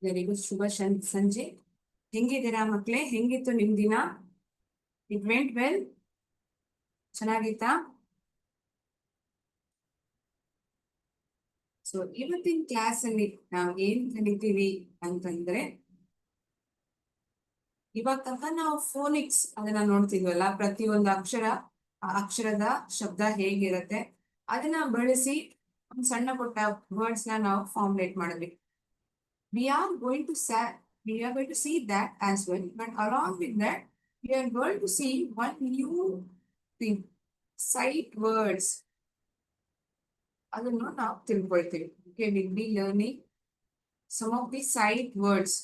ಎಲ್ಲರಿಗೂ ಶುಭ ಸಂಜೆ. ಹೆಂಗಿದ್ದೀರಾ ಮಕ್ಳೇ? ಹೆಂಗಿತ್ತು ನಿಮ್ ದಿನ? It went well? ಚೆನ್ನಾಗಿತ್ತಾ? ಸೊ ಇವತ್ತಿನ ಕ್ಲಾಸ್ ಅಲ್ಲಿ ನಾವು ಏನ್ ಕಲಿತೀವಿ ಅಂತಂದ್ರೆ, ಇವಾಗ ತನಕ ನಾವು ಫೋನಿಕ್ಸ್ ಅದನ್ನ ನೋಡ್ತಿದ್ವಲ್ಲ, ಪ್ರತಿಯೊಂದು ಅಕ್ಷರದ ಶಬ್ದ ಹೇಗಿರುತ್ತೆ ಅದನ್ನ ಬಳಸಿ ಒಂದು ಸಣ್ಣ ಪುಟ್ಟ ವರ್ಡ್ಸ್ ನಾವು ಫಾರ್ಮುಲೇಟ್ ಮಾಡಿದ್ವಿ. we are going to see that as well, but along with that we are going to see one new thing, sight words. ಅದನ್ನು ನಾವು ತಿಳ್ಕೊಳ್ತೀವಿ. Okay, we'll be learning some of the sight words,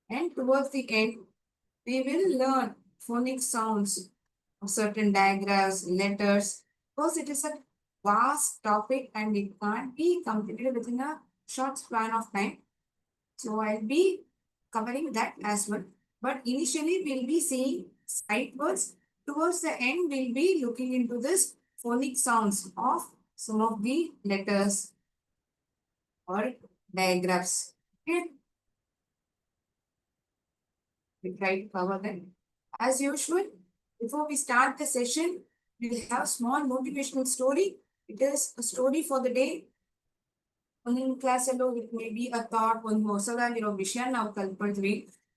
and towards the end we will learn phonic sounds of certain diagrams, letters, because it is a vast topic and it can't be completed within a short span of time. So I'll be covering that as well. But initially we'll be seeing sight words. Towards the end, we'll be looking into this phonic sounds of some of the letters or diagrams. Okay. We try to cover them. As usual, before we start the session, we'll have a small motivational story. It is a story for the day. ಒಂದೊಂದು class ಅಲ್ಲೂ it may be a thought, ಒಂದು ಹೊಸದಾಗಿರೋ ವಿಷಯ ನಾವು ಕಲ್ತ್ಕೊಳ್ತೀವಿ.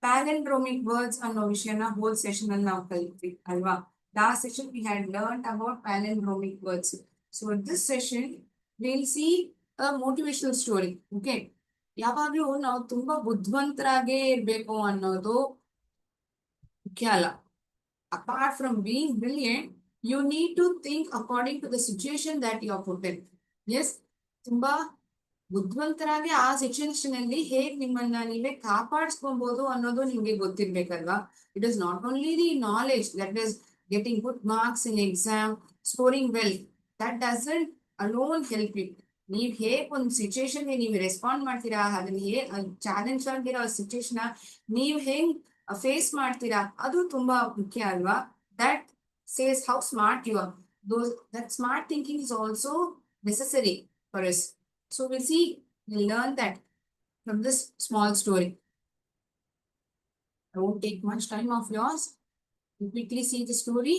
ಪ್ಯಾಲೆಂಡ್ರೋಮಿಕ್ words ಅನ್ನೋ ವಿಷಯನ hole session ಅಲ್ಲಿ ನಾವು ಕಲಿತ್ವಿ ಅಲ್ವಾ? Last session we had learn about palindromic words. So this session will see a motivational story. Okay, ಯಾವಾಗ್ಲೂ ನಾವು ತುಂಬಾ ಬುದ್ಧಿವಂತರಾಗೇ ಇರ್ಬೇಕು ಅನ್ನೋದು ಮುಖ್ಯ ಅಲ್ಲ. Apart from being brilliant, you need to think according to the situation that you are put in. Yes, ತುಂಬಾ ಬುದ್ಧಿವಂತರಾಗಿ ಆ ಸಿಚುಯೇಷನ್ ಅಲ್ಲಿ ಹೇಗ್ ನಿಮ್ಮನ್ನ ನೀವೇ ಕಾಪಾಡಿಸ್ಕೊಬಹುದು ಅನ್ನೋದು ನಿಮ್ಗೆ ಗೊತ್ತಿರ್ಬೇಕಲ್ವಾ? It is not only the knowledge that is getting good marks in exam, scoring well, that doesn't alone help you. ನೀವ್ ಹೇಗ್ ಒಂದು ಸಿಚುಯೇಷನ್ಗೆ ನೀವು ರೆಸ್ಪಾಂಡ್ ಮಾಡ್ತೀರಾ, ಅದನ್ನ ಹೇಗ್ ಚಾಲೆಂಜ್ ಆಗಿರೋ ಸಿಚುಯೇಷನ್ ನೀವ್ ಹೆಂಗ್ ಫೇಸ್ ಮಾಡ್ತೀರಾ, ಅದು ತುಂಬಾ ಮುಖ್ಯ ಅಲ್ವಾ? That says how smart you are. That smart thinking is also necessary for us. So we'll learn that from this small story. I won't take much time of yours. You quickly see the story.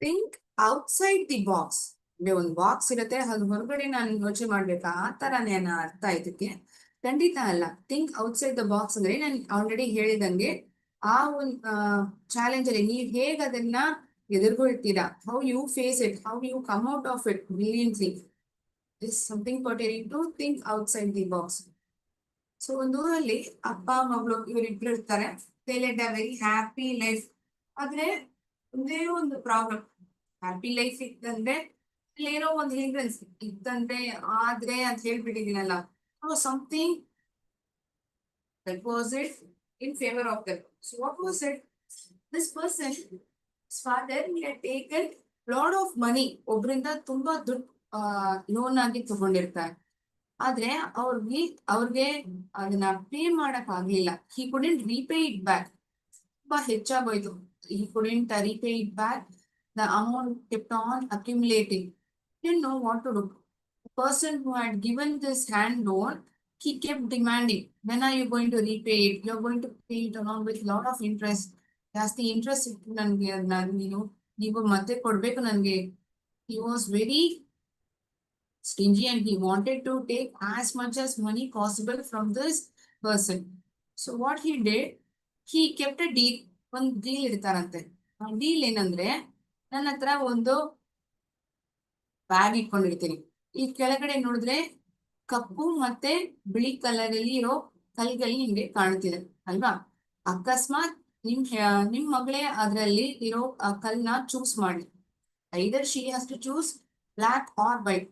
Think outside the box. ಒಂದು box ಇರುತ್ತೆ, ಅದು ಹೊರಗಡೆ ನಾನು ಯೋಚನೆ ಮಾಡ್ಬೇಕಾ ಆ ತರನೇ ಅರ್ಥ ಇದಕ್ಕೆ? ಖಂಡಿತ ಅಲ್ಲ. ಥಿಂಕ್ ಔಟ್ಸೈಡ್ ದ ಬಾಕ್ಸ್ ಅಂದ್ರೆ ನಾನು ಆಲ್ರೆಡಿ ಹೇಳಿದಂಗೆ ಆ ಒಂದು ಚಾಲೆಂಜ್ ಅಲ್ಲಿ ನೀವು ಹೇಗೆ ಅದನ್ನ ಎದುರ್ಕೊಳ್ತೀರಾ, how you face it, how you come out of it brilliantly, is something pertaining to think outside the box. So ಒಂದು ಊರಲ್ಲಿ ಅಪ್ಪ ಮಗಳು ಇವರಿಬ್ರು ಇರ್ತಾರೆ. They led a very happy life. ಆದ್ರೆ ಒಂದೇ ಒಂದು ಪ್ರಾಬ್ಲಮ್. ಹ್ಯಾಪಿ ಲೈಫ್ ಇತ್ತಂದ್ರೆ ಏನೋ ಒಂದು ಹಿಂಡ್ರೆನ್ಸ್ ಇತ್ತಂದ್ರೆ ಆದ್ರೆ ಅಂತ ಹೇಳ್ಬಿಟ್ಟಿದ್ದೀನಲ್ಲ, something that was it in favour of that. So what was it? This person father had taken lot of money. ಒಬ್ರಿಂದ ತುಂಬಾ ದುಡ್ಡು ಲೋನ್ ಆಗಿ ತಗೊಂಡಿರ್ತಾರೆ. ಆದ್ರೆ ಅವ್ರಿಗೆ ಅದನ್ನ ಪೇ ಮಾಡಕ್ ಆಗ್ಲಿಲ್ಲ. He couldn't repay it back. ತುಂಬಾ ಹೆಚ್ಚಾಗೋಯ್ತು. He couldn't repay it back. The amount kept on accumulating. Didn't know what to do. The person who had given this hand loan, he kept demanding, when are you going to repay it? You're going to pay it along with lot of interest. ಜಾಸ್ತಿ interest ಇತ್ತು ನನ್ಗೆ, ನೀವು ಮತ್ತೆ ಕೊಡ್ಬೇಕು ನನ್ಗೆ. He was very stingy and he wanted to take as much as money possible from this person. So what he did, he kept a deal. ಒಂದು deal ಇಡ್ತಾರಂತೆ. ಆ deal ಏನಂದ್ರೆ, ನನ್ನ ಹತ್ರ ಒಂದು ಬ್ಯಾಗ್ ಇಟ್ಕೊಂಡಿರ್ತೀನಿ. ಈ ಕೆಳಗಡೆ ನೋಡಿದ್ರೆ ಕಪ್ಪು ಮತ್ತೆ ಬಿಳಿ ಕಲರ್ ಅಲ್ಲಿ ಇರೋ ಕಲ್ಗಳು ನಿಮ್ಗೆ ಕಾಣುತ್ತಿದೆ ಅಲ್ವಾ? ಅಕಸ್ಮಾತ್ ನಿಮ್ ಮಗಳೇ ಅದ್ರಲ್ಲಿ ಇರೋ ಕಲ್ನ ಚೂಸ್ ಮಾಡಿ. Either she has to choose black or white.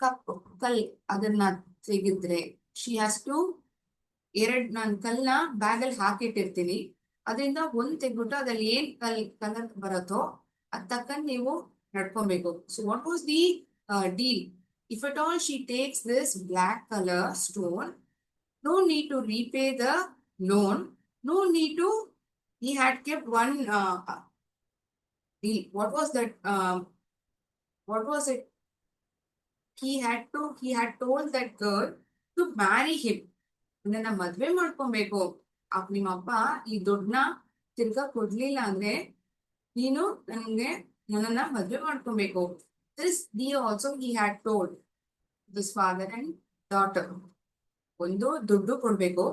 ಕಪ್ಪು ಕಲ್ ಅದನ್ನ ತೆಗೆದ್ರೆ ಶಿ ಹ್ಯಾಸ್ ಟು ನಾನು ಕಲ್ನ ಬ್ಯಾಗ್ ಅಲ್ಲಿ ಹಾಕಿಟ್ಟಿರ್ತೀನಿ. ಅದರಿಂದ ಒಂದ್ ತೆಗ್ಬಿಟ್ಟು ಅದ್ರಲ್ಲಿ ಏನ್ ಕಲರ್ ಬರುತ್ತೋ ಅದ್ ತಕ್ಕಂಡ್ ನೀವು ನಡ್ಕೊಬೇಕು. So what was the deal? If at all she takes this black color stone, no need to repay the loan, no need to, he had kept one, what was that, what was it? He had told that girl to marry him. ನನ್ನ ಮದ್ವೆ ಮಾಡ್ಕೊಬೇಕು. ನಿಮ್ಮಪ್ಪ ಈ ದುಡ್ಡನ್ನ ತಿರ್ಗಾ ಕೊಡ್ಲಿಲ್ಲ ಅಂದ್ರೆ ನೀನು ನನ್ನನ್ನ ಮದ್ವೆ ಮಾಡ್ಕೊಬೇಕು. This deal also he had told this father and daughter. ಒಂದು ದುಡ್ಡು ಕೊಡ್ಬೇಕು,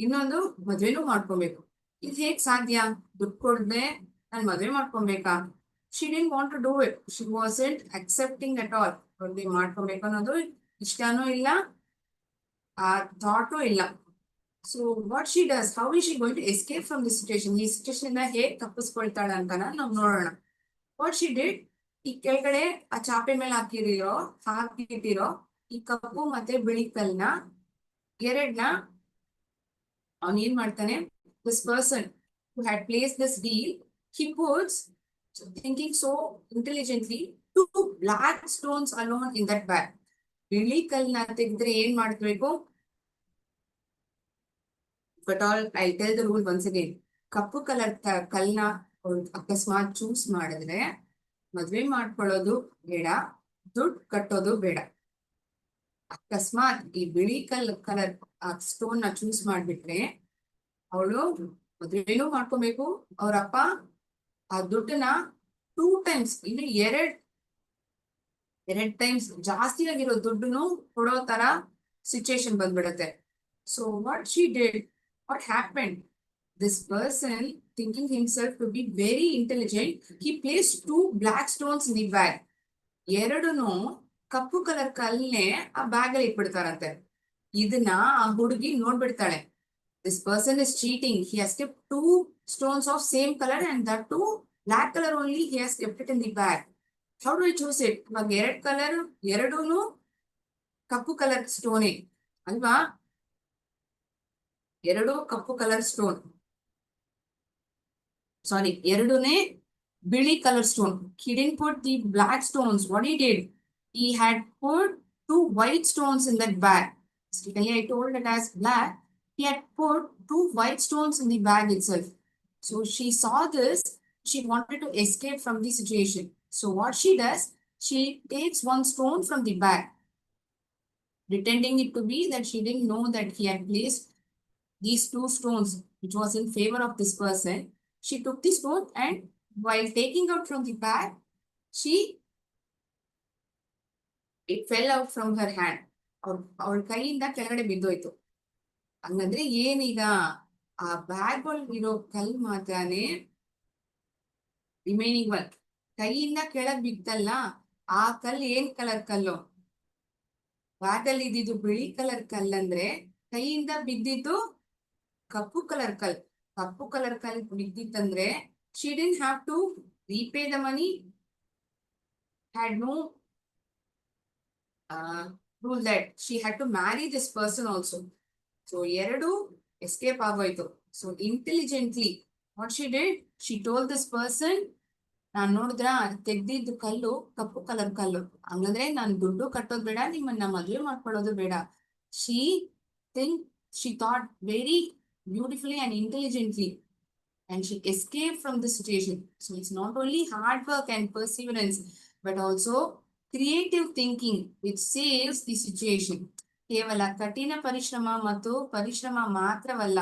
ಇನ್ನೊಂದು ಮದ್ವೆನೂ ಮಾಡ್ಕೊಬೇಕು. ಇದು ಹೇಗ್ ಸಾಧ್ಯ? ದುಡ್ಡು ಕೊಡದೆ ನಾನು ಮದ್ವೆ ಮಾಡ್ಕೊಬೇಕಾ? She didn't want to do it. She wasn't accepting at all. ಮದ್ವೆ ಮಾಡ್ಕೊಬೇಕು ಅನ್ನೋದು ಇಷ್ಟನೂ ಇಲ್ಲ, ಆ ಥಾಟು ಇಲ್ಲ. So what she does, how is she going to escape from this situation? ಈ ಸಿಚುಯೇಷನ್ ಇಂದ ಹೇಗ್ ತಪ್ಪಿಸ್ಕೊಳ್ತಾಳೆ ಅಂತ ನಾವು ನೋಡೋಣ. What she did, ಈ ಕೆಳಗಡೆ ಆ ಚಾಪೆ ಮೇಲೆ ಹಾಕಿಟ್ಟಿರೋ ಈ ಕಪ್ಪು ಮತ್ತೆ ಬಿಳಿ ಕಲ್ನ ಎರಡ್ನ ಅವನ್ ಏನ್ ಮಾಡ್ತಾನೆ, this person who had placed this deal, he puts, thinking so intelligently, 2 black stones alone in that bag. ಬಿಳಿ ಕಲ್ನ ತೆಗೆದ್ರೆ ಏನ್ ಮಾಡ್ಬೇಕು? But all, I'll tell the rule once again. ಕಪ್ಪು ಕಲರ್ ಕಲ್ನ ಅಕಸ್ಮಾತ್ ಚೂಸ್ ಮಾಡಿದ್ರೆ ಮದ್ವೆ ಮಾಡ್ಕೊಳ್ಳೋದು ಬೇಡ, ದುಡ್ಡು ಕಟ್ಟೋದು ಬೇಡ. ಅಕಸ್ಮಾತ್ ಈ ಬಿಳಿ ಕಲರ್ ಸ್ಟೋನ್ ನ ಚೂಸ್ ಮಾಡ್ಬಿಟ್ರೆ ಅವಳು ಮದ್ವೆನೂ ಮಾಡ್ಕೊಬೇಕು, ಅವ್ರಪ್ಪ ಆ ದುಡ್ಡನ್ನ 2 times, ಇನ್ನು ಎರಡ್ ಟೈಮ್ಸ್ ಜಾಸ್ತಿ ಆಗಿರೋ ದುಡ್ಡುನು ಕೊಡೋ ತರ situation ಬಂದ್ಬಿಡತ್ತೆ. So what she did, what happened? This person, thinking himself to be very intelligent, he placed 2 black stones in the bag. ಎರಡೂನು ಕಪ್ಪು ಕಲರ್ ಕಲ್ನೇ ಆ ಬ್ಯಾಗ್ ಅಲ್ಲಿ ಇಟ್ಬಿಡ್ತಾರಂತೆ. ಇದನ್ನ ಆ ಹುಡುಗಿ ನೋಡ್ಬಿಡ್ತಾಳೆ. This person is cheating. He has kept 2 stones of same color and that 2 black color only he has kept it in the bag. How do I choose it? ಇವಾಗ ಎರಡೂನು ಕಪ್ಪು ಕಲರ್ ಸ್ಟೋನೇ ಅಲ್ವಾ? ಎರಡು ಕಪ್ಪು ಕಲರ್ ಸ್ಟೋನ್, ಸಾರಿ, ಎರಡೂನೇ ಬಿಳಿ colour stone. He didn't put the black stones. What he did, he had put 2 white stones in that bag. Basically, I told it as black. He had put 2 white stones in the bag itself. So she saw this, she wanted to escape from the situation. So what she does, she takes 1 stone from the bag, pretending it to be that she didn't know that he had placed these 2 stones, which was in favor of this person. She took the stone and while taking out from the bag, it fell out from her hand. ಅವಳ ಕೈಯಿಂದ ಕೆಳಗಡೆ ಬಿದ್ದೋಯ್ತು. ಹಂಗಂದ್ರೆ ಏನೀಗ, ಆ bag ಇರೋ ಕಲ್ ಮಾತ್ರನೇ remaining one. ಕೈಯಿಂದ ಕೆಳಗ್ ಬಿತ್ತಲ್ಲ, ಆ ಕಲ್ ಏನ್ ಕಲರ್ ಕಲ್ಲು? ಬ್ಯಾಗ್ ಅಲ್ಲಿ ಇದ್ದಿದ್ದು ಬಿಳಿ ಕಲರ್ ಕಲ್ ಅಂದ್ರೆ ಕೈಯಿಂದ ಬಿದ್ದಿದ್ದು ಕಪ್ಪು ಕಲರ್ ಕಲ್. ಕಪ್ಪು ಕಲರ್ ಕಲ್ ಬಿದ್ದಿತ್ತಂದ್ರೆ she didn't have to repay the money, had no rule that she had to marry this person also. So ಎರಡು escape ಆಗೋಯ್ತು. So intelligently what she did, she told this person, ನಾನ್ ನೋಡಿದ್ರ ತೆಗ್ದಿದ್ದು ಕಲ್ಲು ಕಪ್ಪು colour ಕಲ್ಲು, ಹಂಗಂದ್ರೆ ನಾನ್ ದುಡ್ಡು ಕಟ್ಟೋದ್ ಬೇಡ, ನಿಮ್ಮನ್ನ ಮದ್ವೆ ಮಾಡ್ಕೊಳ್ಳೋದು ಬೇಡ. She thought very beautifully and intelligently, and she escaped from the situation. So it's not only hard work and perseverance, but also creative thinking which saves the situation. ಕೇವಲ ಕಠಿಣ ಪರಿಶ್ರಮ ಮತ್ತು ಪರಿಶ್ರಮ ಮಾತ್ರವಲ್ಲ,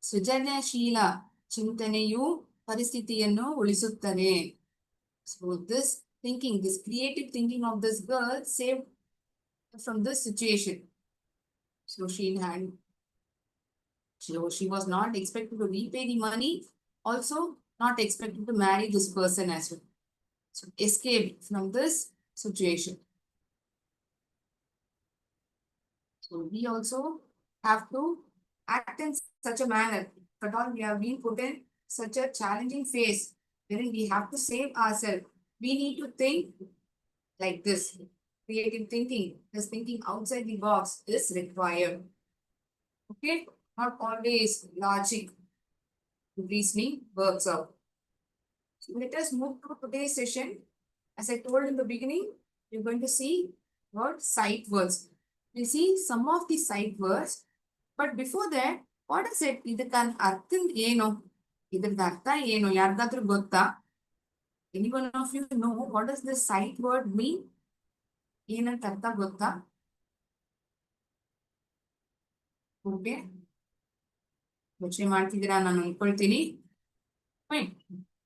ಸೃಜನಶೀಲ ಚಿಂತನೆಯು ಪರಿಸ್ಥಿತಿಯನ್ನು ಉಳಿಸುತ್ತದೆ. So this thinking, this creative thinking of this girl saved from this situation. So she was not expected to repay the money, also not expected to marry this person as well. So escaped from this situation. So we also have to act in such a manner. But all we have been put in such a challenging phase wherein we have to save ourselves. We need to think like this. Creative thinking, this thinking outside the box is required. Okay? Not always logic, reasoning works out. So let us move to today's session. As I told in the beginning, you're going to see What sight words? You see some of the sight words, but before that, what is it? ಇದಕ್ಕ ಅರ್ಥ ಏನು? ಇದ್ರದ್ದು ಅರ್ಥ ಏನು? ಯಾರಿಗಾದ್ರೂ ಗೊತ್ತಾ? Any one of you know what does this sight word mean? ಏನಂತ ಅರ್ಥ ಗೊತ್ತಾ? ಓಕೆ, ಯೋಚನೆ ಮಾಡ್ತಿದ್ದೀರಾ ನಾನು ಅನ್ಕೊಳ್ತೀನಿ.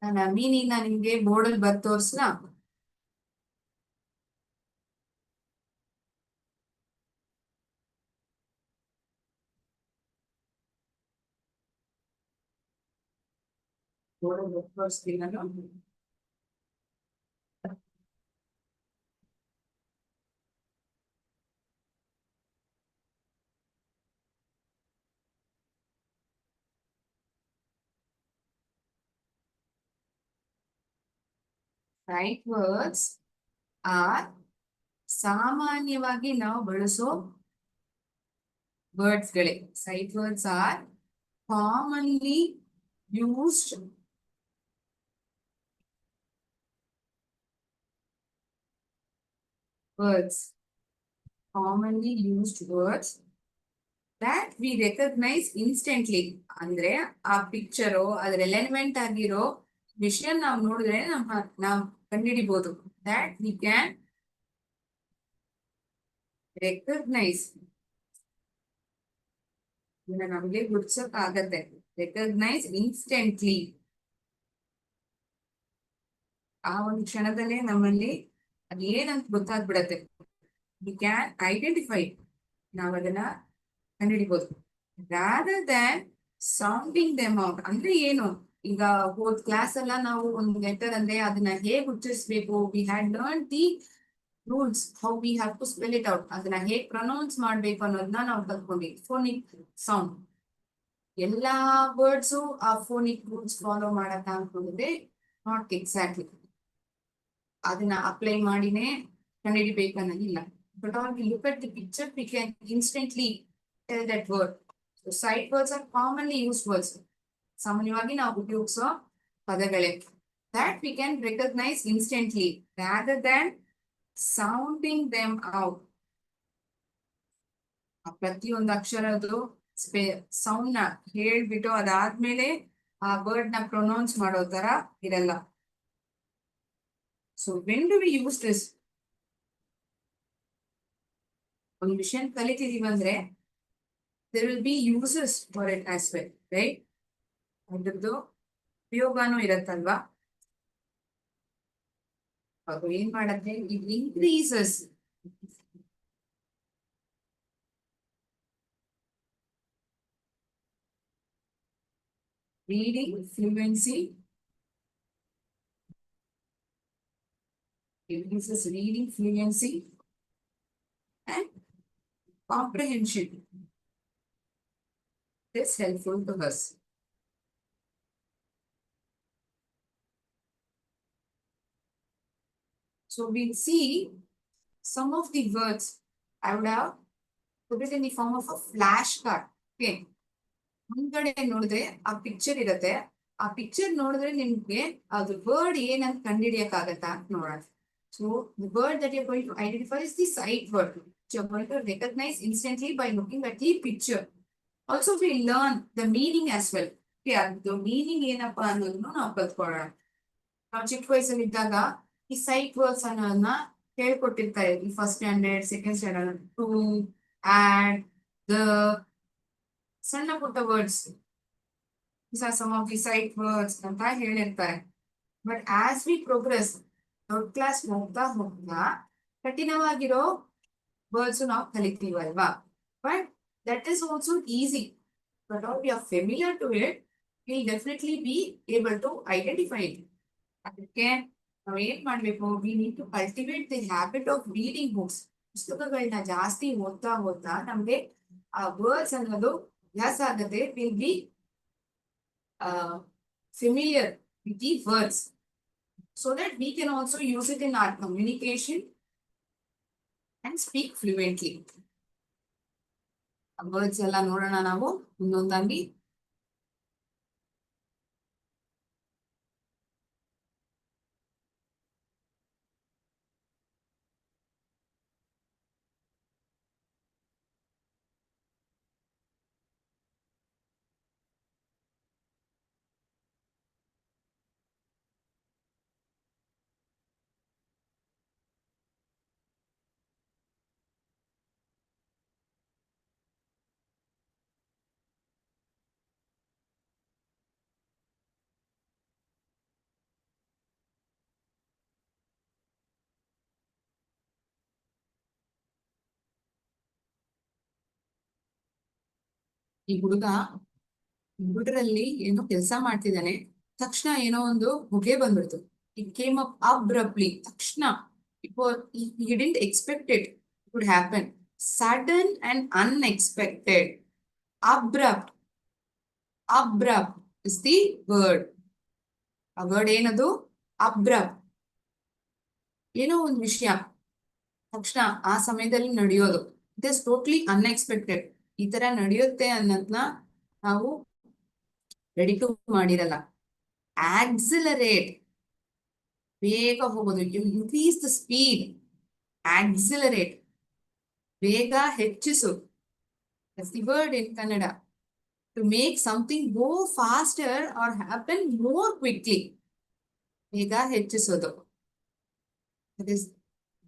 ನನ್ನ ಮೀನಿಂಗ್ ನಿಮ್ಗೆ ಬೋರ್ಡಲ್ಲಿ ಬರ್ದು ತೋರಿಸ್ಲಾ? ಬೋರ್ಡಲ್ಲಿ ಬರ್ದು ತೋರಿಸ್ತೀನಿ ನಾನು. Right words are ಸಾಮಾನ್ಯವಾಗಿ ನಾವು ಬಳಸೋ ವರ್ಡ್ಸ್ ಗಳೇ. Sight words R commonly used words, commonly used words that we recognize instantly. ಅಂದ್ರೆ ಆ ಪಿಕ್ಚರು ಅದ್ರ ಎಲಿಮೆಂಟ್ ಆಗಿರೋ ವಿಷಯ ನಾವು ನೋಡಿದ್ರೆ ನಾವು ಕಂಡುಹಿಡಿಬಹುದು. that we can recognize. ನಮಗೆ ಗುರ್ಸಕ್ ಆಗತ್ತೆ. recognize instantly. ಆ ಒಂದು ಕ್ಷಣದಲ್ಲೇ ನಮ್ಮಲ್ಲಿ ಅದೇನಂತ ಗೊತ್ತಾಗ್ಬಿಡತ್ತೆ. we can identify. ನಾವು ಅದನ್ನ ಕಂಡುಹಿಡಿಬಹುದು. rather than sounding them out. ಅಂದ್ರೆ ಏನು? ಈಗ ಹೋದ್ ಕ್ಲಾಸ್ ಎಲ್ಲ ನಾವು ಒಂದು ಲೆಟರ್ ಅಂದ್ರೆ ಅದನ್ನ ಹೇಗ್ ಉಚ್ಚರಿಸಬೇಕು, we had learn the rules, how we have to spell it out. ಅದನ್ನ ಹೇಗ್ ಪ್ರೊನೌನ್ಸ್ ಮಾಡ್ಬೇಕು ಅನ್ನೋದನ್ನ ನಾವು ಕಲ್ತ್ಕೊಂಡ್ವಿ. ಫೋನಿಕ್ ಸೌಂಡ್, ಎಲ್ಲಾ ವರ್ಡ್ಸು ಆ ಫೋನಿಕ್ ರೂಲ್ಸ್ ಫಾಲೋ ಮಾಡತ್ತ ಅನ್ಕೊಂಡಿದ್ರೆ ನಾಟ್ ಎಕ್ಸಾಕ್ಟ್ಲಿ. ಅದನ್ನ ಅಪ್ಲೈ ಮಾಡಿನೇ ಕಂಡುಹಿಡಿಬೇಕು ಅನ್ನೋದಿಲ್ಲ. But all we look at the picture, we can instantly tell that word. So sight words are commonly used words. ಸಾಮಾನ್ಯವಾಗಿ ನಾವು ಉಪಯೋಗಿಸೋ ಪದಗಳೇ. That we can recognize instantly rather than sounding them out. ಆ ಪ್ರತಿಯೊಂದು ಅಕ್ಷರದ್ದು sound ನ ಹೇಳ್ಬಿಟ್ಟು ಅದಾದ್ಮೇಲೆ ಆ word ನ ಪ್ರೊನೌನ್ಸ್ ಮಾಡೋ ತರ ಇರಲ್ಲ. So when do we use this? ಒಂದು ವಿಷಯ ಕಲಿತಿದೀವಿ ಅಂದ್ರೆ there will be uses for it as well, right? ಅದ್ರದ್ದು ಉಪಯೋಗನೂ ಇರತ್ತಲ್ವಾ? ಅದು ಏನ್ ಮಾಡತ್ತೆ? It increases reading fluency. Increases reading fluency and comprehension. This is helpful to us. So we'll see some of the words. I would have put it in the form of a flashcard. Okay. ಮುಂದ್ಗಡೆ ನೋಡಿದ್ರೆ ಆ picture ಇರತ್ತೆ. ಆ picture ನೋಡಿದ್ರೆ ನಿಮ್ಗೆ ಅದು word ಏನಂತ ಕಂಡುಹಿಡಿಯಕ್ಕಾಗತ್ತಾ ಅಂತ ನೋಡೋಣ. So the word that you're going to identify is the sight word, which you're going to recognize instantly by looking at the picture. Also we learn the meaning as well. Okay, the meaning ಏನಪ್ಪಾ ಅನ್ನೋದನ್ನು ನಾವು ಕಲ್ತ್ಕೊಳ್ಳೋಣ. ನಾವು ಚಿಕ್ಕ ವಯಸ್ಸಲ್ಲಿ ಇದ್ದಾಗ ಈ sight words ಅನ್ನೋದನ್ನ ಹೇಳ್ಕೊಟ್ಟಿರ್ತಾರೆ. ಈ first standard, second standard, to, and, the, ಸಣ್ಣ ಪುಟ್ಟ words, some of the sight words ಅಂತ ಹೇಳಿರ್ತಾರೆ. ಬಟ್ ಆಸ್ ವಿ ಪ್ರೋಗ್ರೆಸ್, ದೊಡ್ಡ ಕ್ಲಾಸ್ ಹೋಗ್ತಾ ಹೋಗ್ತಾ ಕಠಿಣವಾಗಿರೋ ವರ್ಡ್ಸ್ ನಾವು ಕಲಿತೀವಲ್ವಾ? But that is also easy. But all we are familiar to it, will definitely be able to identify it. ಅದಕ್ಕೆ ನಾವು ಏನ್ ಮಾಡ್ಬೇಕು? We need to cultivate the habit of reading books. ಪುಸ್ತಕಗಳನ್ನ ಜಾಸ್ತಿ ಓದ್ತಾ ಓದ್ತಾ ನಮ್ಗೆ ಆ ವರ್ಡ್ಸ್ ಅನ್ನೋದು ಅಭ್ಯಾಸ ಆಗತ್ತೆ. Will be familiar with the words so that we can also use it in our communication and speak fluently. Words ಎಲ್ಲ ನೋಡೋಣ ನಾವು ಇನ್ನೊಂದಾಗಿ. ಈ ಹುಡುಗ ಕಂಪ್ಯೂಟರ್ ಏನೋ ಕೆಲಸ ಮಾಡ್ತಿದ್ದಾನೆ. ತಕ್ಷಣ ಏನೋ ಒಂದು ಹೊಗೆ ಬಂದ್ಬಿಡ್ತು. It came up abruptly. ತಕ್ಷಣ he didn't expect it would happen. Sudden and unexpected. Abrupt. Abrupt is the word. ಆ ವರ್ಡ್ ಏನದು? ಅಬ್ರಪ್ಟ್. ಏನೋ ಒಂದು ವಿಷಯ ತಕ್ಷಣ ಆ ಸಮಯದಲ್ಲಿ ನಡೆಯೋದು. It is totally unexpected. ಈ ತರ ನಡೆಯುತ್ತೆ ಅನ್ನೋದನ್ನ ನಾವು ರೆಡಿ ಟು ಮಾಡಿರಲ್ಲ. ಆಕ್ಸಿಲರೇಟ್, ಬೇಗ ಹೋಗೋದು. You increase the speed. Accelerate, ಬೇಗ ಹೆಚ್ಚಿಸು. That's the word in Kannada. To make something go faster or happen more quickly. ಬೇಗ ಹೆಚ್ಚಿಸೋದು. That is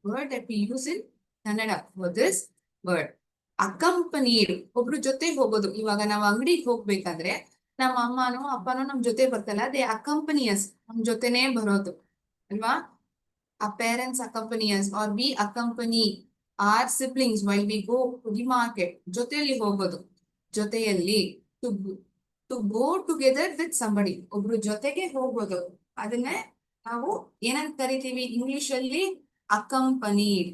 word that we use in Kannada for this word. Accompanied, ಒಬ್ರು ಜೊತೆ ಹೋಗೋದು. ಇವಾಗ ನಾವು ಅಂಗಡಿಗೆ ಹೋಗ್ಬೇಕಾದ್ರೆ ನಮ್ಮ ಅಮ್ಮನೋ ಅಪ್ಪನೋ ನಮ್ ಜೊತೆ ಬರ್ತಲ್ಲ, ದೇ ಅಕಂಪನಿಯಸ್, ನಮ್ ಜೊತೆನೇ ಬರೋದು ಅಲ್ವಾ? ಆ parents accompanies or we accompany or siblings while we go to the market. ಜೊತೆಯಲ್ಲಿ ಹೋಗೋದು, ಜೊತೆಯಲ್ಲಿ. To go together with somebody, ಒಬ್ರು ಜೊತೆಗೆ ಹೋಗೋದು. ಅದನ್ನೇ ನಾವು ಏನಂತ ಕರಿತೀವಿ ಇಂಗ್ಲಿಷ್ ಅಲ್ಲಿ? ಅಕಂಪನೀಡ್.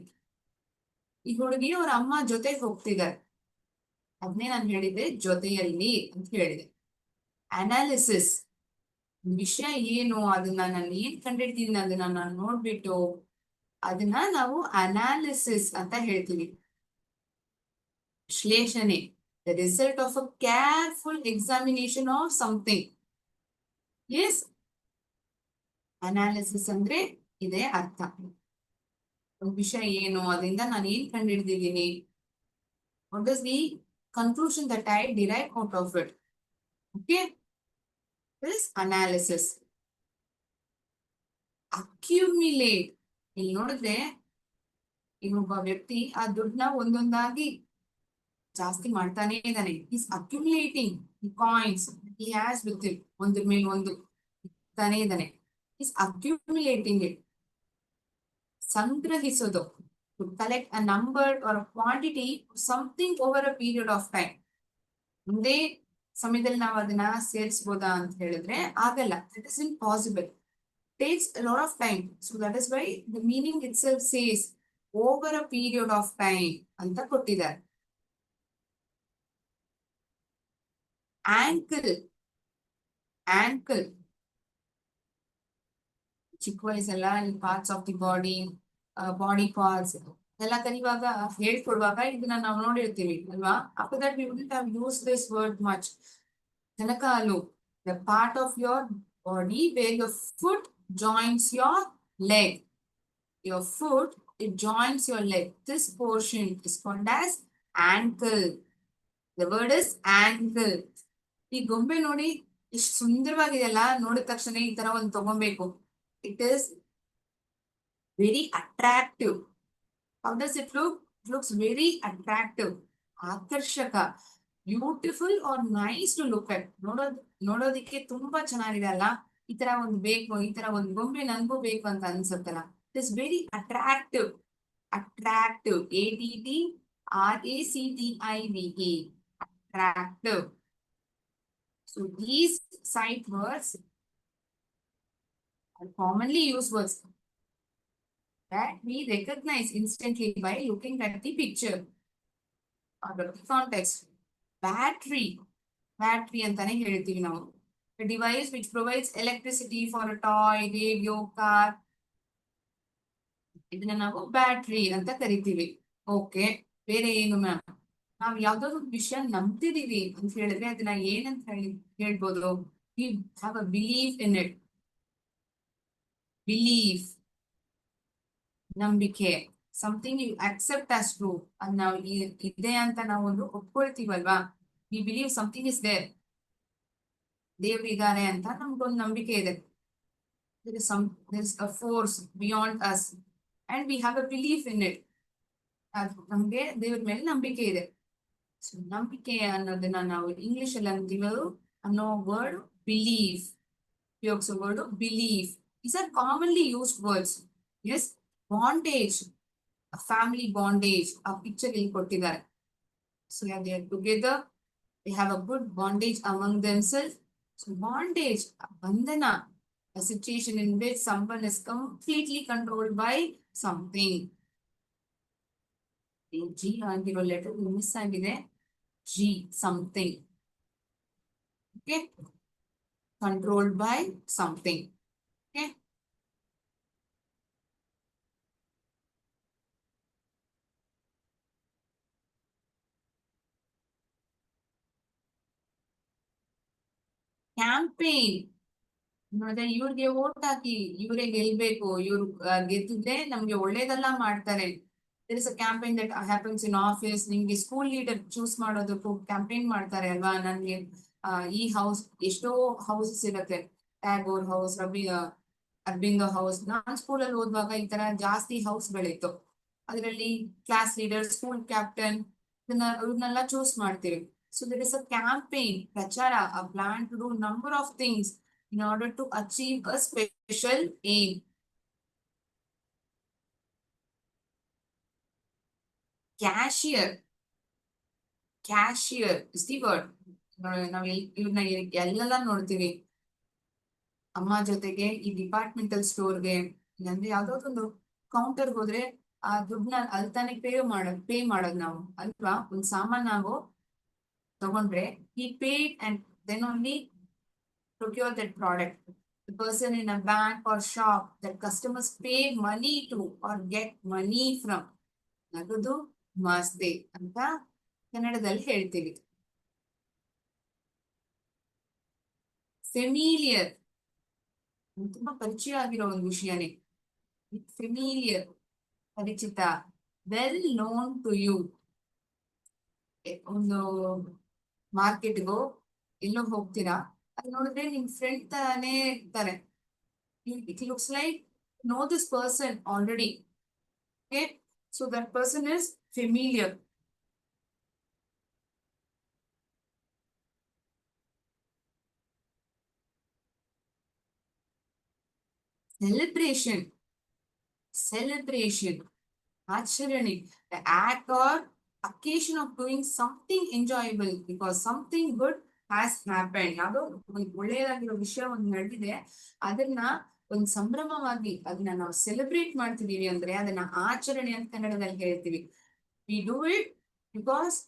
ಈ ಹುಡುಗಿ ಅವ್ರ ಅಮ್ಮ ಜೊತೆ ಹೋಗ್ತಿದ್ದಾರೆ. ಅದನ್ನೇ ನಾನು ಹೇಳಿದೆ ಜೊತೆಯಲ್ಲಿ ಅಂತ ಹೇಳಿದೆ. ಅನಾಲಿಸಿಸ್, ವಿಷಯ ಏನು, ಅದನ್ನ ನಾನು ಏನ್ ಕಂಡಿಡ್ತೀನಿ ಅದನ್ನ ನಾನು ನೋಡ್ಬಿಟ್ಟು ಅದನ್ನ ನಾವು ಅನಾಲಿಸಿಸ್ ಅಂತ ಹೇಳ್ತೀವಿ. ವಿಶ್ಲೇಷಣೆ, the result of a careful examination of something. Yes, analysis ಅಂದ್ರೆ ಇದೆ ಅರ್ಥ. ವಿಷಯ ಏನು, ಅದರಿಂದ ನಾನು ಏನ್ ಕಂಡಿಡ್ದಿದ್ದೀನಿ, what is the conclusion that I derive out of it. Okay, this analysis. Accumulate, ಇಲ್ಲಿ ನೋಡಿದ್ರೆ ಇನ್ನೊಬ್ಬ ವ್ಯಕ್ತಿ ಆ ದುಡ್ಡನ್ನ ಒಂದೊಂದಾಗಿ ಜಾಸ್ತಿ ಮಾಡ್ತಾನೆ ಇದ್ದಾನೆ. Is accumulating coins he has with it. ಒಂದ್ರ ಮೇಲೆ ಒಂದು ತಾನೇ ಇದ್ದಾನೆ. Is accumulating it. ಸಂಗ್ರಹಿಸೋದು, to collect a number or quantity something over a period of time. ಒಂದೇ ಸಮಯದಲ್ಲಿ ನಾವು ಅದನ್ನ ಸೇರಿಸಬಹುದಾ ಅಂತ ಹೇಳಿದ್ರೆ ಆಗಲ್ಲ. It is impossible. Takes a lot of time. So that is why the meaning itself says over a period of time ಅಂತ ಕೊಟ್ಟಿದ್ದಾರೆ. Ankle, ankle. ಚಿಕ್ಕ ವಯಸ್ಸೆಲ್ಲ ಈ parts of the body, body parts ಎಲ್ಲ ಕಲಿಯುವಾಗ ಹೇಳ್ಕೊಡುವಾಗ ಇದನ್ನ ನಾವು ನೋಡಿರ್ತೀವಿ ಅಲ್ವಾ? After that we wouldn't have used this word much. ಜನಕಾಲು, the part of your body where your foot joins your leg. Your foot, it joins your leg. This portion is called as ankle. The word is ankle. ಈ ಗೊಂಬೆ ನೋಡಿ ಇಷ್ಟು ಸುಂದರವಾಗಿದೆಯಲ್ಲ, ನೋಡಿದ ತಕ್ಷಣ ಈ ತರ ಒಂದು ತಗೊಬೇಕು. It is very attractive. How does it look? It looks very attractive. ಆಕರ್ಷಕ. Beautiful or nice to look at. ನೋಡೋದಿಕ್ಕೆ ತುಂಬಾ ಚೆನ್ನಾಗಿದೆ ಅಲ್ಲ? ಈ ತರ ಒಂದು ಬೇಕು, ಈ ತರ ಒಂದು ಗೊಂಬೆ ನನ್ಗೂ ಬೇಕು ಅಂತ ಅನ್ಸುತ್ತಲ್ಲ. It is very attractive. Attractive, ATTRACTIVE. Attractive. So these sight words are commonly used words that we recognize instantly by looking at the picture or the context. Battery, battery ಅಂತಾನೆ ಹೇಳ್ತೀವಿ ನಾವು. A device which provides electricity for a toy, radio, car. ಇದನ್ನ ನಾವು battery ಅಂತ ಕರಿತೀವಿ. Okay, ಬೇರೆ ಏನು ma'am? ನಾವು ಯಾವ್ದಾದ್ರು ವಿಷಯ ನಂಬ್ತಿದೀವಿ ಅಂತ ಹೇಳಿದ್ರೆ ಅದನ್ನ ಏನಂತ ಹೇಳ್ಬೋದು? We have a belief in it. Belief, ನಂಬಿಕೆ. Something you accept as true. ಅದ್ ನಾವು ಇದೆ ಅಂತ ನಾವು ಒಂದು ಒಪ್ಕೊಳ್ತೀವಲ್ವಾ? We believe something is there. ದೇವ್ರು ಇದ್ದಾರೆ ಅಂತ ನಮ್ಗೊಂದು ನಂಬಿಕೆ ಇದೆ. There is a force beyond us and we have a belief in it. ನಮ್ಗೆ ದೇವ್ರ ಮೇಲೆ ನಂಬಿಕೆ ಇದೆ. ಸೊ ನಂಬಿಕೆ ಅನ್ನೋದನ್ನ ನಾವು ಇಂಗ್ಲಿಷ್ ಅಲ್ಲಿ ಅಂತೀವಿ ಅನ್ನೋ ವರ್ಡ್ ಬಿಲೀಫ್. ಉಪಯೋಗಿಸೋ word belief. These are commonly used words. Yes, bondage, a family bondage. ಆ ಪಿಕ್ಚರ್ ಇಲ್ಲಿ ಕೊಟ್ಟಿದ್ದಾರೆ. So they are together They have a good bondage among themselves. So bondage, bandhana, a situation in which someone is completely controlled by something. G ಆಗಿರೋ letter miss ಆಗಿದೆ. G something. Okay. Controlled by something. Okay. Campaign. ನೋಡಿದ್ರೆ ಇವ್ರಿಗೆ vote ಹಾಕಿ ಇವರೇ ಗೆಲ್ಬೇಕು, ಇವ್ರು ಗೆದ್ದಿದ್ರೆ ನಮ್ಗೆ ಒಳ್ಳೇದೆಲ್ಲ ಮಾಡ್ತಾರೆ. There is a campaign that happens in office. ನಿಮ್ಗೆ ಸ್ಕೂಲ್ ಲೀಡರ್ ಚೂಸ್ ಮಾಡೋದಕ್ಕೂ ಕ್ಯಾಂಪೇನ್ ಮಾಡ್ತಾರೆ ಅಲ್ವಾ. ನನ್ಗೆ ಈ ಹೌಸ್, ಎಷ್ಟೋ ಹೌಸಸ್ ಇರುತ್ತೆ, ಟ್ಯಾಗೋರ್ ಹೌಸ್, ಅರಬಿಂದೋ ಹೌಸ್. ನಾನ್ ಸ್ಕೂಲಲ್ಲಿ ಓದುವಾಗ ಈ ತರ ಜಾಸ್ತಿ ಹೌಸ್ಗಳಿತ್ತು. ಅದರಲ್ಲಿ ಕ್ಲಾಸ್ ಲೀಡರ್, ಸ್ಕೂಲ್ ಕ್ಯಾಪ್ಟನ್, ಇವ್ರನ್ನೆಲ್ಲ ಚೂಸ್ ಮಾಡ್ತೀವಿ. So there is a campaign, ಪ್ರಚಾರ, a plan to do number of things in order to achieve a special aim. Cashier. Cashier is the word. ನಾವು ಇವ್ರನ್ನ ಎಲ್ಲೆಲ್ಲ ನೋಡ್ತೀವಿ. ಅಮ್ಮ ಜೊತೆಗೆ ಈ ಡಿಪಾರ್ಟ್ಮೆಂಟಲ್ ಸ್ಟೋರ್ಗೆ, ಅಂದ್ರೆ ಯಾವ್ದಾದ್ರು ಕೌಂಟರ್ ಹೋದ್ರೆ ಆ ದುಡ್ಡನ್ನ ಅಲ್ಲಿ ತಾನೇ ಪೇ ಮಾಡೋದು ನಾವು ಅಲ್ವಾ. ಒಂದ್ ಸಾಮಾನ್ ನಾವು ತಗೊಂಡ್ರೆ he paid and then only procure that product. The person in a bank or shop that customers pay money to or get money from, ನಗದು ಮಾಸ್ತೆ ಅಂತ ಕನ್ನಡದಲ್ಲಿ ಹೇಳ್ತೀವಿ. ಫೆಮಿಲಿಯರ್, ತುಂಬಾ ಪರಿಚಯ ಆಗಿರೋ ಒಂದು ವಿಷಯನೇ. ಫೆಮಿಲಿಯರ್, ಪರಿಚಿತ. Well known to you. ಒಂದು ಮಾರ್ಕೆಟ್ಗೋ ಎಲ್ಲೋ ಹೋಗ್ತೀರಾ, ಅಲ್ಲಿ ನೋಡಿದ್ರೆ ನಿಮ್ ಫ್ರೆಂಡ್ ತರಾನೇ ಇರ್ತಾರೆ. It looks like know this person already. Okay, so that person is familiar. Celebration. Celebration. Acharani. The act or occasion of doing something enjoyable because something good has happened. ಯಾವುದೋ ಒಂದು ಒಳ್ಳೆಯದಾಗಿರೋ ವಿಷಯ ಒಂದು ನಡೆದಿದೆ, ಅದನ್ನ ಒಂದು ಸಂಭ್ರಮವಾಗಿ ಅದನ್ನ ನಾವು ಸೆಲೆಬ್ರೇಟ್ ಮಾಡ್ತಿದೀವಿ ಅಂದ್ರೆ ಅದನ್ನ ಆಚರಣೆ ಅಂತ ಕನ್ನಡದಲ್ಲಿ ಹೇಳ್ತೀವಿ. We do it because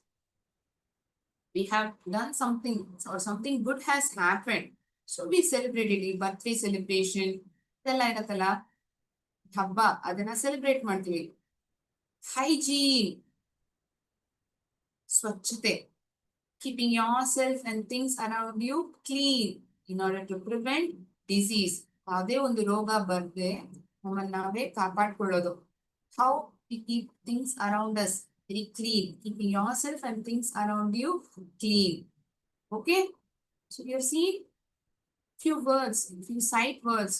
we have done something or something good has happened. So we celebrate it. Birthday celebration ಇದೆಲ್ಲ ಇರತ್ತಲ್ಲ, ಹಬ್ಬ, ಅದನ್ನ ಸೆಲೆಬ್ರೇಟ್ ಮಾಡ್ತೀವಿ. ಹೈಜೀನ್, ಸ್ವಚ್ಛತೆ. Keeping yourself and things around you clean in order to prevent disease. ಯಾವುದೇ ಒಂದು ರೋಗ ಬರ್ದೆ ನಮ್ಮನ್ನ ನಾವೇ ಕಾಪಾಡ್ಕೊಳ್ಳೋದು. How we keep things around us very clean. Keeping yourself and things around you clean. Okay? So you have seen few words, few sight words.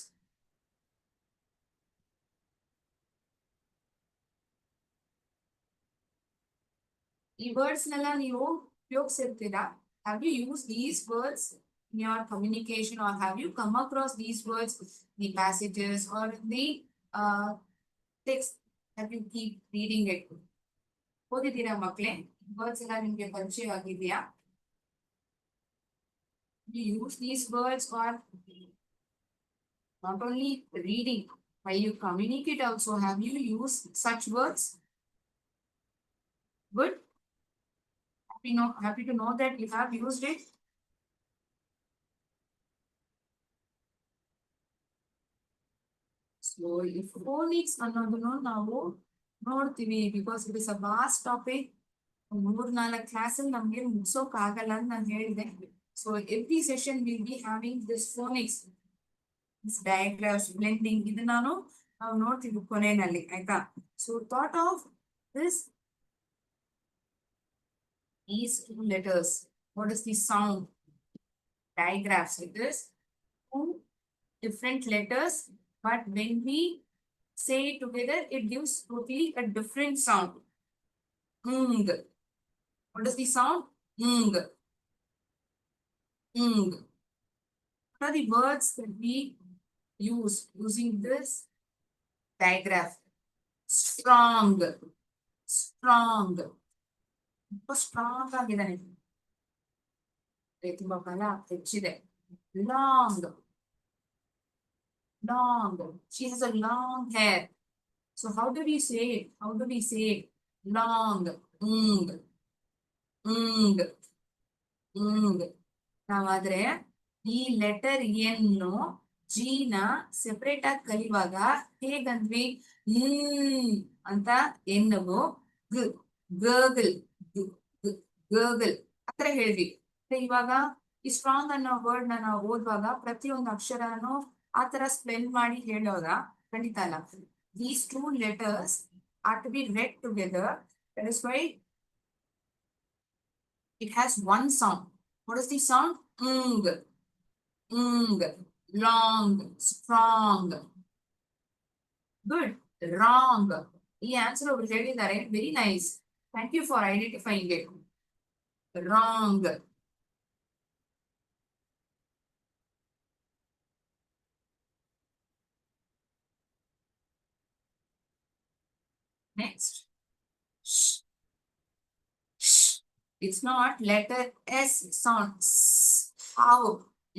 ಈ ವರ್ಡ್ಸ್ನೆಲ್ಲ ನೀವು ಉಪಯೋಗಿಸಿರ್ತೀರಾ. Have you used these words in your communication or have you come across these words in the passages or in the text that you keep reading it? ಓದಿದ್ದೀರಾ ಮಕ್ಕಳೇ? Words ಎಲ್ಲ ನಿಮ್ಗೆ ಪರಿಚಯವಾಗಿದೆಯಾ? You use these words or not only reading, while you communicate also, have you used such words? Good. Happy to know that you have used it. So ಈ phonics ಅನ್ನೋದನ್ನು ನಾವು ನೋಡ್ತೀವಿ because it is a vast topic. 3-4 ಕ್ಲಾಸಲ್ಲಿ ನಮ್ಗೆ ಮುಗಿಸೋಕ್ ಆಗಲ್ಲ ಅಂತ ನಾನು ಹೇಳಿದೆ. So every session will be having this phonics, diagrams, blending, ಇದು ನಾವು ನೋಡ್ತೀವಿ ಕೊನೆಯಲ್ಲಿ, ಆಯ್ತಾ. So thought of this these two letters. What is the sound? Digraphs. It is two different letters, but when we say it together, it gives totally a different sound. Ng. What is the sound? Ng. Ng. What are the words that we use using this digraph? Strong. Strong. Strong ಆಗಿದ್ದಾನೆ. ತುಂಬಾ ಬಲ ಹೆಚ್ಚಿದೆ. Long, long. She has a long hair. So how do we say it? How do we say it? Long. Mm. Mm. Mm. ನಾವಾದ್ರೆ ಈ letter ಎನ್ನು ಜೀನ separate ಆಗಿ ಕಲಿಯುವಾಗ ಹೇಗಂದ್ವಿ? ಅಂತ ಎನ್ನವು ಗರ್ಗಲ್, ಗರ್ಗಲ್ ಆತರ ಹೇಳ್ವಿ. ಇವಾಗ ಈ ಸ್ಟ್ರಾಂಗ್ ಅನ್ನೋ ವರ್ಡ್ ನ ನಾವು ಓದುವಾಗ ಪ್ರತಿಯೊಂದು ಅಕ್ಷರನು ಆತರ ಸ್ಪೆಲ್ ಮಾಡಿ ಹೇಳೋದ? ಖಂಡಿತ ಅಲ್ಲ. These two letters are to be read together. That is why it has one sound. What is the sound? Long, strong. Good. Wrong. ಈ ಆನ್ಸರ್ ಒಬ್ರು ಹೇಳಿದ್ದಾರೆ. Very nice. Thank you for identifying it. Wrong. Next. Shh. Shh. It's not letter S sound. How?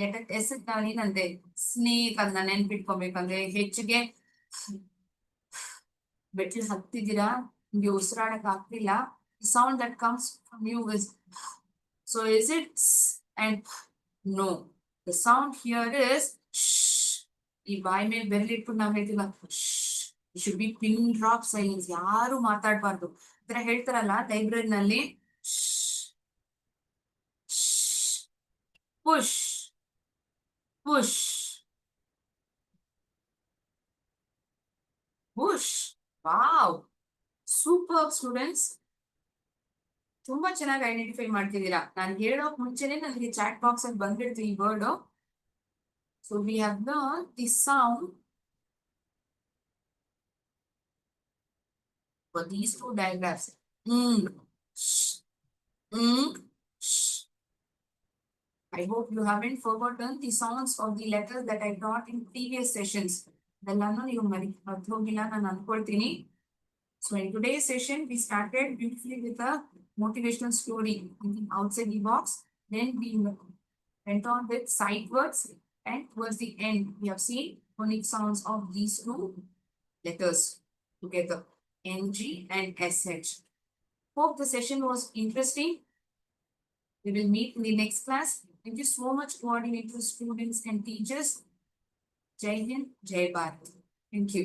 Letter S ನಾವೇನಂತೆ? Snake. ಅದನ್ನ ನೆನ್ಪಿಟ್ಕೊಬೇಕಂದ್ರೆ ಹೆಚ್ಚಿಗೆ ಬೆಟ್ಲ್ ಹತ್ತಿದ್ದೀರಾ, ನಿಮ್ಗೆ ಉಸಿರಾಡಕ್ ಆಗ್ತಿಲ್ಲ. Sound that comes from you is, so is it and no? The sound here is shh. ಈ ಬಾಯಿ ಮೇಲೆ ಬೆರಳಿಟ್ಬಿಟ್ಟು ನಾವ್ ಹೇಳ್ತೀವ it should be pin drop silence. ಯಾರು ಮಾತಾಡ್ಬಾರ್ದು. ಆತರ ಹೇಳ್ತಾರಲ್ಲ ಲೈಬ್ರರಿನಲ್ಲಿ, push, push, push. Wow, super students. ತುಂಬಾ ಚೆನ್ನಾಗಿ ಐಡೆಂಟಿಫೈ ಮಾಡ್ತಿದ್ದೀರಾ. ನಾನು ಹೇಳೋಕ್ ಮುಂಚೆನೆ ನನಗೆ ಚಾಟ್ ಬಾಕ್ಸ್ ಅಲ್ಲಿ ಬಂದ್ಬಿಡ್ತು ಈ word. So we have learn the sound for these two diagrams. Sh, sh. I hope you haven't forgotten the sounds of the letters that I taught in previous sessions. ಅದೆಲ್ಲಾನು ನೀವು ಮರ್ತು ಹೋಗಿಲ್ಲ ನಾನು ಅನ್ಕೊಳ್ತೀನಿ. So in today's session, we started beautifully with a motivational story outside the box. Then we went on with sight words, and towards the end, we have seen phonic sounds of these two letters together, NG and SH. Hope the session was interesting. We will meet in the next class. Thank you so much, coordinators, students, and teachers. Jai Hind, Jai Bharat. Thank you.